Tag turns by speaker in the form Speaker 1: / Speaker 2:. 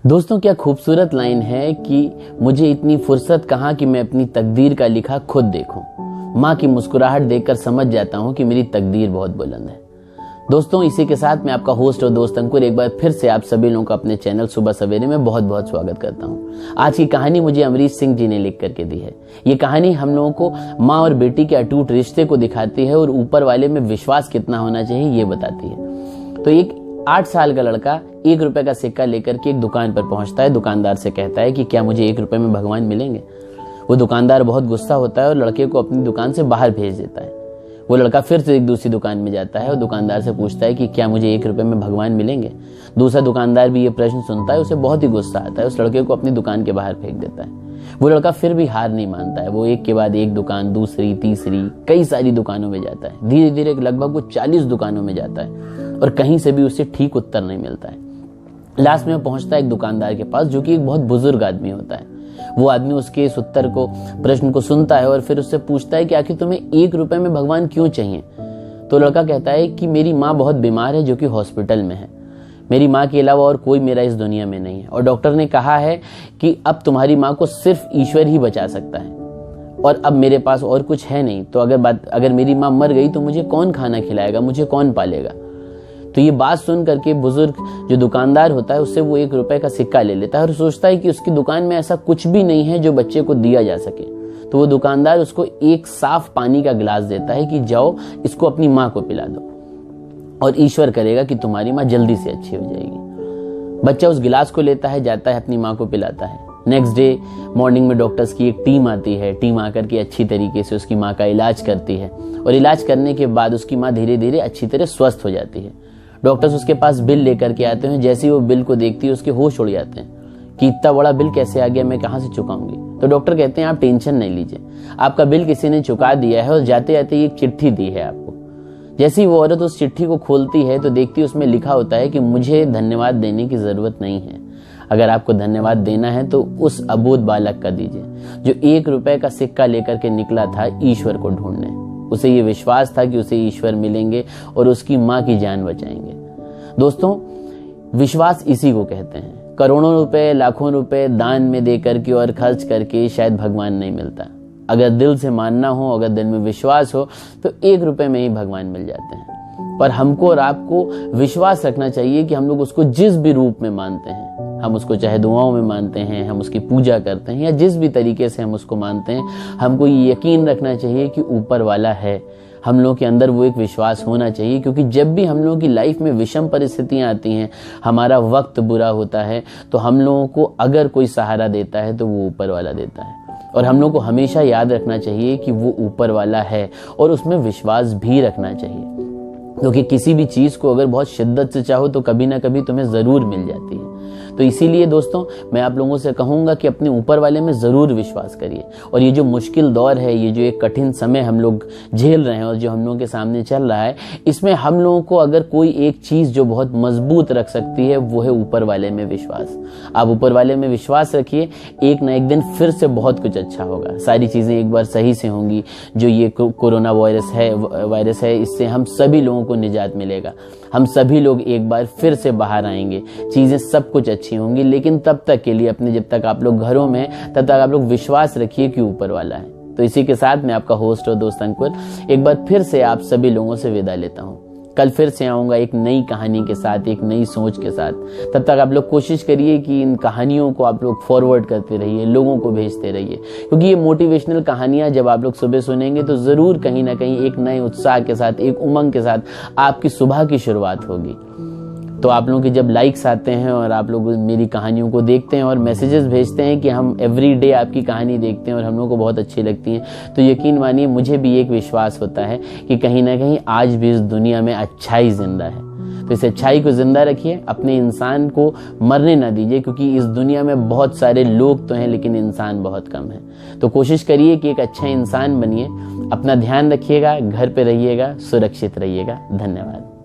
Speaker 1: दोस्तों, क्या खूबसूरत लाइन है कि मुझे इतनी फुर्सत कहाँ कि मैं अपनी तकदीर का लिखा खुद देखूं। माँ की मुस्कुराहट देखकर समझ जाता हूँ कि मेरी तकदीर बहुत बुलंद है। दोस्तों, इसी के साथ मैं आपका होस्ट और दोस्त अंकुर एक बार फिर से आप सभी लोगों का अपने चैनल सुबह सवेरे में बहुत बहुत स्वागत करता हूँ। आज की कहानी मुझे अमरीश सिंह जी ने लिख करके दी है। ये कहानी हम लोगों को माँ और बेटी के अटूट रिश्ते को दिखाती है और ऊपर वाले में विश्वास कितना होना चाहिए ये बताती है। तो एक 8 साल का लड़का 1 रुपए का सिक्का लेकर के एक दुकान पर पहुंचता है। दुकानदार से कहता है कि क्या मुझे 1 रुपए में भगवान मिलेंगे। वो दुकानदार बहुत गुस्सा होता है और लड़के को अपनी दुकान से बाहर भेज देता है। वो लड़का फिर से एक दूसरी दुकान में जाता है और दुकानदार से पूछता है कि क्या मुझे 1 रुपए में भगवान मिलेंगे। दूसरा दुकानदार भी ये प्रश्न सुनता है, उसे बहुत ही गुस्सा आता है, उस लड़के को अपनी दुकान के बाहर फेंक देता है। वो लड़का फिर भी हार नहीं मानता है। वो एक के बाद एक दुकान, दूसरी, तीसरी, कई सारी दुकानों में जाता है। धीरे धीरे लगभग वो 40 दुकानों में जाता है और कहीं से भी उसे ठीक उत्तर नहीं मिलता है। लास्ट में पहुंचता है एक दुकानदार के पास, जो कि एक बहुत बुजुर्ग आदमी होता है। वो आदमी उसके इस उत्तर को, प्रश्न को सुनता है और फिर उससे पूछता है कि आखिर तुम्हें 1 रुपए में भगवान क्यों चाहिए। तो लड़का कहता है कि मेरी माँ बहुत बीमार है, जो कि हॉस्पिटल में है। मेरी माँ के अलावा और कोई मेरा इस दुनिया में नहीं है और डॉक्टर ने कहा है कि अब तुम्हारी माँ को सिर्फ ईश्वर ही बचा सकता है और अब मेरे पास और कुछ है नहीं। तो अगर मेरी माँ मर गई तो मुझे कौन खाना खिलाएगा, मुझे कौन पालेगा। तो ये बात सुन करके बुजुर्ग जो दुकानदार होता है, उससे वो 1 रुपए का सिक्का ले लेता है और सोचता है कि उसकी दुकान में ऐसा कुछ भी नहीं है जो बच्चे को दिया जा सके। तो वो दुकानदार उसको एक साफ पानी का गिलास देता है कि जाओ इसको अपनी माँ को पिला दो और ईश्वर करेगा कि तुम्हारी माँ जल्दी से अच्छी हो जाएगी। बच्चा उस गिलास को लेता है, जाता है, अपनी माँ को पिलाता है। नेक्स्ट डे मॉर्निंग में डॉक्टर्स की एक टीम आती है। टीम आकर के अच्छी तरीके से उसकी माँ का इलाज करती है और इलाज करने के बाद उसकी माँ धीरे धीरे अच्छी तरह स्वस्थ हो जाती है। डॉक्टर्स उसके पास बिल लेकर के आते हैं। जैसे ही वो बिल को देखती है उसके होश उड़ जाते हैं कि इतना बड़ा बिल कैसे आ गया, मैं कहाँ से चुकाऊंगी। तो डॉक्टर कहते हैं आप टेंशन नहीं लीजिए, आपका बिल किसी ने चुका दिया है और जाते जाते एक चिट्ठी दी है आपको। जैसे ही वो औरत उस चिट्ठी को खोलती है तो देखती है उसमें लिखा होता है कि मुझे धन्यवाद देने की जरूरत नहीं है। अगर आपको धन्यवाद देना है तो उस अबोध बालक का दीजिए जो 1 रुपए का सिक्का लेकर के निकला था ईश्वर को ढूंढने। उसे ये विश्वास था कि उसे ईश्वर मिलेंगे और उसकी माँ की जान बचाएंगे। दोस्तों, विश्वास इसी को कहते हैं। करोड़ों रुपए, लाखों रुपए दान में दे करके और खर्च करके शायद भगवान नहीं मिलता। अगर दिल से मानना हो, अगर दिल में विश्वास हो तो 1 रुपए में ही भगवान मिल जाते हैं। पर हमको और आपको विश्वास रखना चाहिए कि हम लोग उसको जिस भी रूप में मानते हैं, हम उसको चाहे दुआओं में मानते हैं, हम उसकी पूजा करते हैं या जिस भी तरीके से हम उसको मानते हैं, हमको ये यकीन रखना चाहिए कि ऊपर वाला है। हम लोगों के अंदर वो एक विश्वास होना चाहिए, क्योंकि जब भी हम लोगों की लाइफ में विषम परिस्थितियां आती हैं, हमारा वक्त बुरा होता है, तो हम लोगों को अगर कोई सहारा देता है तो वो ऊपर वाला देता है। और हम लोग को हमेशा याद रखना चाहिए कि वो ऊपर वाला है और उसमें विश्वास भी रखना चाहिए, क्योंकि किसी भी चीज को अगर बहुत शिद्दत से चाहो तो कभी ना कभी तुम्हें जरूर मिल जाती है। तो इसीलिए दोस्तों, मैं आप लोगों से कहूंगा कि अपने ऊपर वाले में जरूर विश्वास करिए। और ये जो मुश्किल दौर है, ये जो एक कठिन समय हम लोग झेल रहे हैं और जो हम लोगों के सामने चल रहा है, इसमें हम लोगों को अगर कोई एक चीज जो बहुत मजबूत रख सकती है, वो है ऊपर वाले में विश्वास। आप ऊपर वाले में विश्वास रखिए, एक ना एक दिन फिर से बहुत कुछ अच्छा होगा। सारी चीजें एक बार सही से होंगी। जो ये कोरोना वायरस है, इससे हम सभी लोगों को निजात मिलेगा। हम सभी लोग एक बार फिर से बाहर आएंगे, चीजें सब कुछ अच्छी होंगी। लेकिन तब तक के लिए जब तक आप लोग घरों में, तब तक आप लोग विश्वास रखिए कि ऊपर वाला है। तो इसी के साथ मैं आपका होस्ट और दोस्त अंकुर एक बार फिर से आप सभी लोगों से विदा लेता हूँ। कल फिर से आऊंगा एक नई कहानी के साथ, एक नई सोच के साथ। तब तक आप लोग कोशिश करिए कि इन कहानियों को आप लोग फॉरवर्ड करते रहिए, लोगों को भेजते रहिए, क्योंकि ये मोटिवेशनल कहानियां जब आप लोग सुबह सुनेंगे तो जरूर कहीं ना कहीं एक नए उत्साह के साथ, एक उमंग के साथ आपकी सुबह की शुरुआत होगी। तो आप लोगों के जब लाइक्स आते हैं और आप लोग मेरी कहानियों को देखते हैं और मैसेजेस भेजते हैं कि हम एवरी डे आपकी कहानी देखते हैं और हम लोगों को बहुत अच्छी लगती हैं, तो यकीन मानिए मुझे भी एक विश्वास होता है कि कहीं ना कहीं आज भी इस दुनिया में अच्छाई जिंदा है। तो इस अच्छाई को जिंदा रखिए, अपने इंसान को मरने ना दीजिए, क्योंकि इस दुनिया में बहुत सारे लोग तो हैं लेकिन इंसान बहुत कम है। तो कोशिश करिए कि एक अच्छा इंसान बनिए। अपना ध्यान रखिएगा, घर पे रहिएगा, सुरक्षित रहिएगा। धन्यवाद।